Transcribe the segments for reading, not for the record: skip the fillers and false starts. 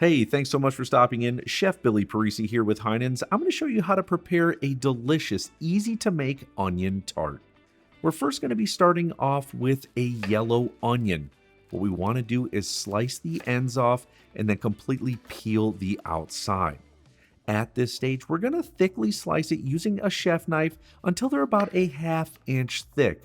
Hey, thanks so much for stopping in. Chef Billy Parisi here with Heinen's. I'm going to show you how to prepare a delicious, easy to make onion tart. We're first going to be starting off with a yellow onion. What we want to do is slice the ends off and then completely peel the outside. At this stage, we're going to thickly slice it using a chef knife until they're about a ½ inch thick.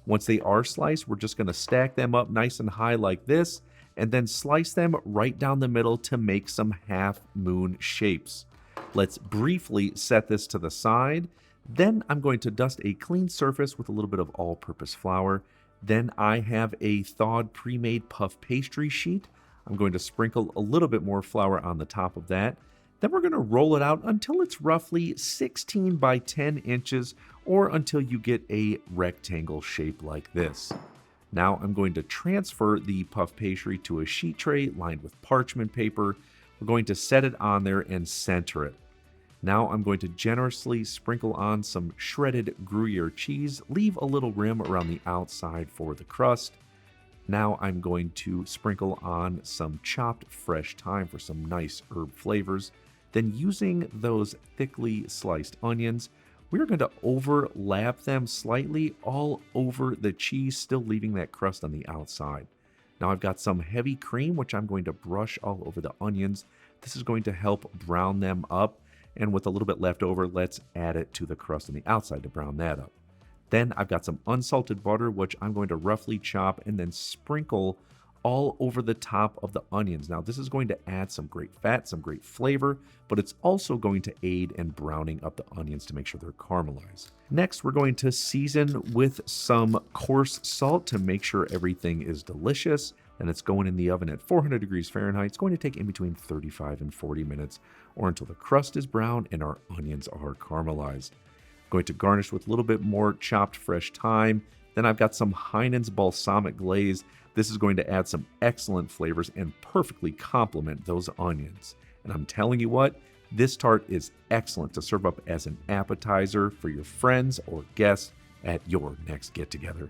Once they are sliced, we're just going to stack them up nice and high like this, and then slice them right down the middle to make some half-moon shapes. Let's briefly set this to the side. Then I'm going to dust a clean surface with a little bit of all-purpose flour. Then I have a thawed pre-made puff pastry sheet. I'm going to sprinkle a little bit more flour on the top of that. Then we're going to roll it out until it's roughly 16 by 10 inches or until you get a rectangle shape like this. Now I'm going to transfer the puff pastry to a sheet tray lined with parchment paper. We're going to set it on there and center it. Now I'm going to generously sprinkle on some shredded Gruyere cheese, leave a little rim around the outside for the crust. Now I'm going to sprinkle on some chopped fresh thyme for some nice herb flavors. Then using those thickly sliced onions, we're going to overlap them slightly all over the cheese, still leaving that crust on the outside. Now I've got some heavy cream, which I'm going to brush all over the onions. This is going to help brown them up. And with a little bit left over, let's add it to the crust on the outside to brown that up. Then I've got some unsalted butter, which I'm going to roughly chop and then sprinkle all over the top of the onions. Now this is going to add some great fat, some great flavor, but it's also going to aid in browning up the onions to make sure they're caramelized. Next, we're going to season with some coarse salt to make sure everything is delicious. And it's going in the oven at 400 degrees Fahrenheit. It's going to take in between 35 and 40 minutes or until the crust is brown and our onions are caramelized. I'm going to garnish with a little bit more chopped fresh thyme. Then I've got some Heinen's balsamic glaze. This is going to add some excellent flavors and perfectly complement those onions. And I'm telling you what, this tart is excellent to serve up as an appetizer for your friends or guests at your next get-together.